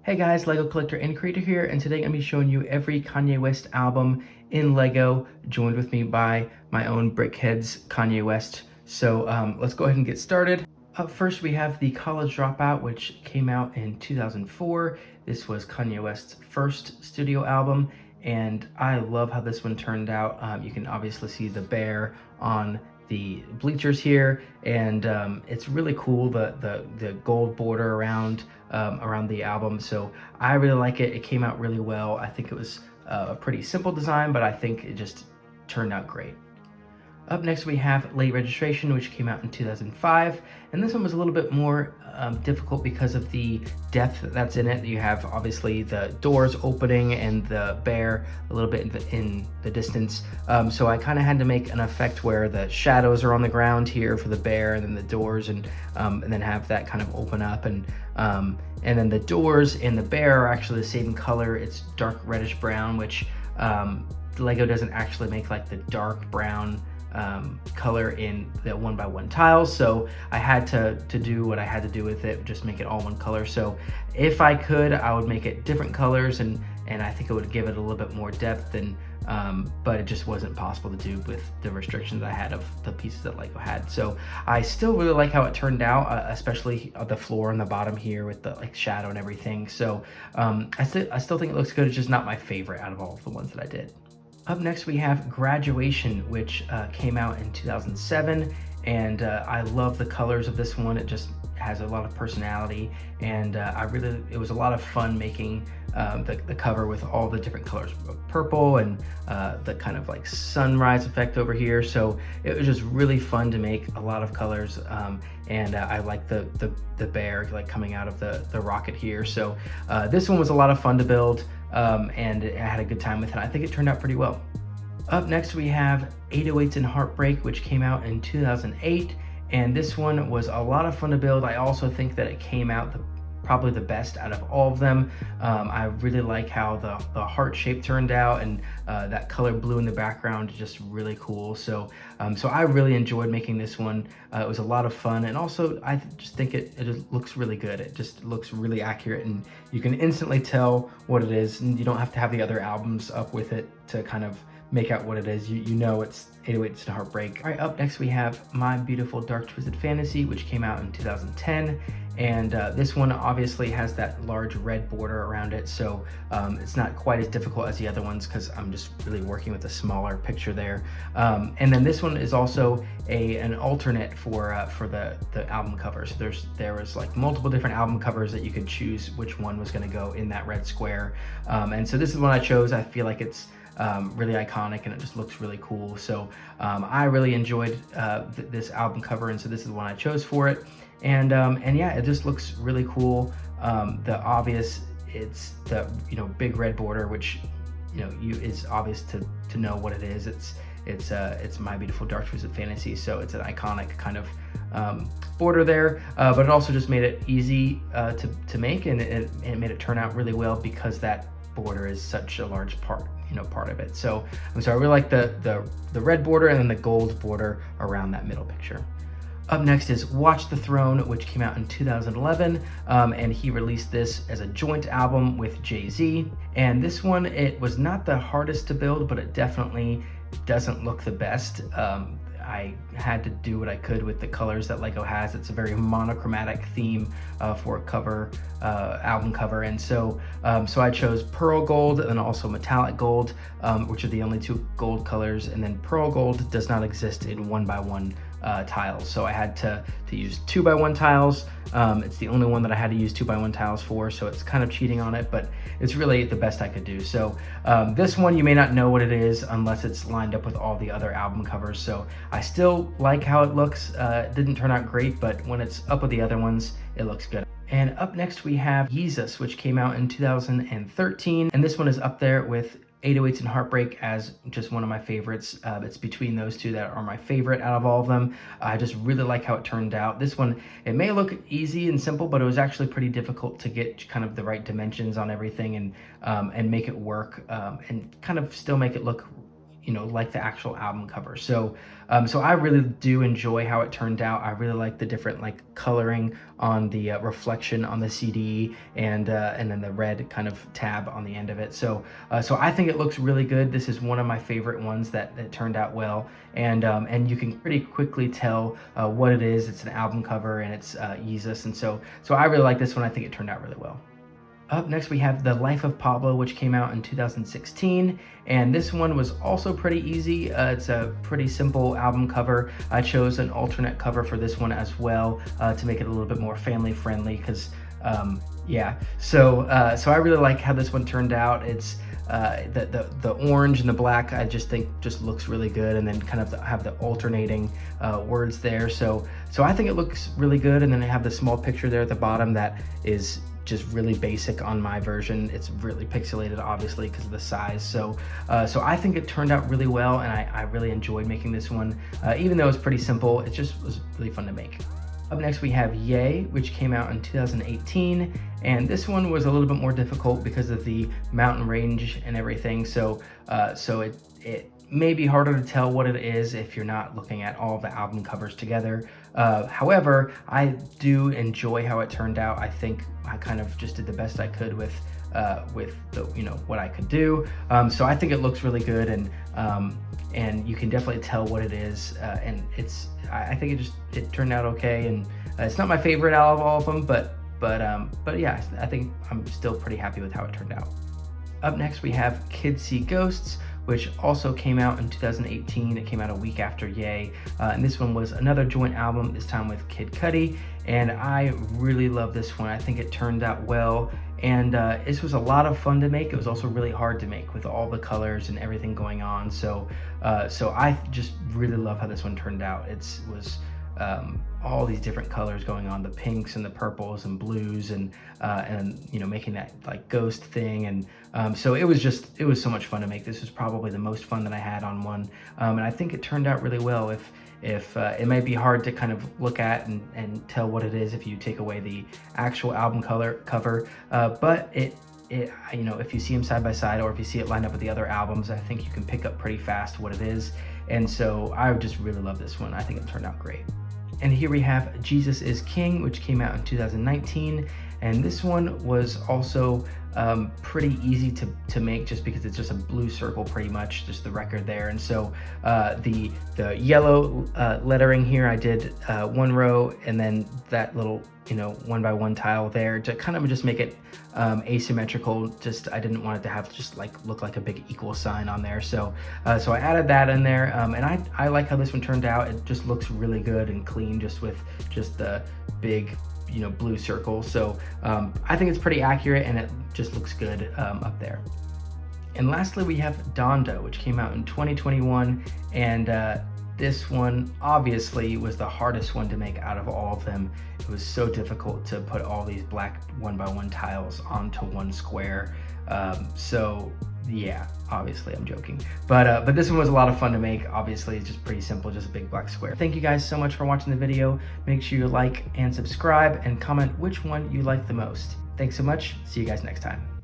Hey guys, Lego collector and creator here, and today I'm going to be showing you every Kanye West album in Lego, joined with me by my own Brickheads Kanye West. So let's go ahead and get started. Up first we have the College Dropout, which came out in 2004. This was Kanye West's first studio album, and I love how this one turned out. You can obviously see the bear on the bleachers here, and it's really cool, the gold border around the album. So I really like it. It came out really well. I think it was a pretty simple design, but I think it just turned out great. Up next we have Late Registration, which came out in 2005, and this one was a little bit more difficult because of the depth that's in it. You have obviously the doors opening and the bear a little bit in the distance, so I kind of had to make an effect where the shadows are on the ground here for the bear, and then the doors, and then have that kind of open up, and then the doors and the bear are actually the same color. It's dark reddish brown, which Lego doesn't actually make like the dark brown color in the 1x1 tiles, so I had to do what I had to do with it, just make it all one color. So if I could, I would make it different colors, and I think it would give it a little bit more depth, and but it just wasn't possible to do with the restrictions I had of the pieces that Lego had. So I still really like how it turned out, especially the floor and the bottom here with the like shadow and everything. So I still think it looks good. It's just not my favorite out of all of the ones that I did. Up next we have Graduation, which came out in 2007, and I love the colors of this one. It just has a lot of personality, and it was a lot of fun making the cover with all the different colors of purple and the kind of like sunrise effect over here. So it was just really fun to make a lot of colors, and I like the bear like coming out of the rocket here. So this one was a lot of fun to build, and I had a good time with it. I think it turned out pretty well. Up next we have 808s and Heartbreak, which came out in 2008, and this one was a lot of fun to build. I also think that it came out probably the best out of all of them. I really like how the heart shape turned out, and that color blue in the background is just really cool. So I really enjoyed making this one. It was a lot of fun, and also I just think it just looks really good. It just looks really accurate, and you can instantly tell what it is, and you don't have to have the other albums up with it to kind of make out what it is. You know it's 808s and Heartbreak. All right, up next we have My Beautiful Dark Twisted Fantasy, which came out in 2010. And this one obviously has that large red border around it, so it's not quite as difficult as the other ones because I'm just really working with a smaller picture there. And then this one is also an alternate for the album cover. So there was like multiple different album covers that you could choose which one was going to go in that red square. And so this is one I chose. I feel like it's really iconic, and it just looks really cool. So I really enjoyed this album cover, and so this is the one I chose for it. And yeah, it just looks really cool. It's the big red border, which is obvious to know what it is. It's My Beautiful Dark Twisted Fantasy, so it's an iconic kind of border there, but it also just made it easy to make, and it made it turn out really well because that border is such a large part of it. So I really like the red border and then the gold border around that middle picture. Up next is Watch the Throne, which came out in 2011, and he released this as a joint album with Jay-Z. And this one, it was not the hardest to build, but it definitely doesn't look the best. I had to do what I could with the colors that Lego has. It's a very monochromatic theme for a album cover, and so I chose pearl gold and also metallic gold, which are the only two gold colors. And then pearl gold does not exist in 1x1 tiles, so I had to use 2x1 tiles. It's the only one that I had to use 2x1 tiles for, so it's kind of cheating on it, but it's really the best I could do. So this one, you may not know what it is unless it's lined up with all the other album covers. So I still like how it looks. It didn't turn out great, but when it's up with the other ones, it looks good. And up next we have Yeezus, which came out in 2013, and this one is up there with 808s and Heartbreak as just one of my favorites. It's between those two that are my favorite out of all of them. I just really like how it turned out. This one, it may look easy and simple, but it was actually pretty difficult to get kind of the right dimensions on everything, and make it work, and kind of still make it look like the actual album cover. So so I really do enjoy how it turned out. I really like the different like coloring on the reflection on the CD, and then the red kind of tab on the end of it. So so I think it looks really good. This is one of my favorite ones that turned out well, and you can pretty quickly tell what it is. It's an album cover, and it's Yeezus, and so I really like this one. I think it turned out really well. Up next, we have The Life of Pablo, which came out in 2016, and this one was also pretty easy. It's a pretty simple album cover. I chose an alternate cover for this one as well to make it a little bit more family friendly, because yeah. So so I really like how this one turned out. It's the orange and the black, I just think just looks really good, and then kind of have the alternating words there. So I think it looks really good, and then I have the small picture there at the bottom that is just really basic on my version. It's really pixelated, obviously, because of the size. So so I think it turned out really well, and I really enjoyed making this one. Even though it's pretty simple, it just was really fun to make. Up next, we have Yay, which came out in 2018, and this one was a little bit more difficult because of the mountain range and everything. So so it may be harder to tell what it is if you're not looking at all the album covers together. However, I do enjoy how it turned out. I think I kind of just did the best I could with the, what I could do. So I think it looks really good, and you can definitely tell what it is. And I think it turned out okay. And it's not my favorite out of all of them, but yeah, I think I'm still pretty happy with how it turned out. Up next, we have Kids See Ghosts, which also came out in 2018. It came out a week after Yay. And this one was another joint album, this time with Kid Cudi. And I really love this one. I think it turned out well. And this was a lot of fun to make. It was also really hard to make with all the colors and everything going on. So so I just really love how this one turned out. It was all these different colors going on, the pinks and the purples and blues, and making that like ghost thing, and so it was so much fun to make. This was probably the most fun that I had on one, and I think it turned out really well. If it might be hard to kind of look at and tell what it is if you take away the actual album cover, but if you see them side by side, or if you see it lined up with the other albums, I think you can pick up pretty fast what it is. And so I just really love this one. I think it turned out great. And here we have Jesus is King, which came out in 2019. And this one was also pretty easy to make, just because it's just a blue circle, pretty much, just the record there. And so the yellow lettering here, I did one row, and then that little 1x1 tile there to kind of just make it asymmetrical. Just I didn't want it to have just look like a big equal sign on there. So so I added that in there, and I like how this one turned out. It just looks really good and clean, just with just the big blue circle. So I think it's pretty accurate, and it just looks good up there. And lastly, we have Dondo, which came out in 2021, and this one obviously was the hardest one to make out of all of them. It was so difficult to put all these black 1x1 tiles onto one square. So yeah, obviously I'm joking, but this one was a lot of fun to make. Obviously, it's just pretty simple, just a big black square. Thank you guys so much for watching the video. Make sure you like and subscribe, and comment which one you like the most. Thanks so much. See you guys next time.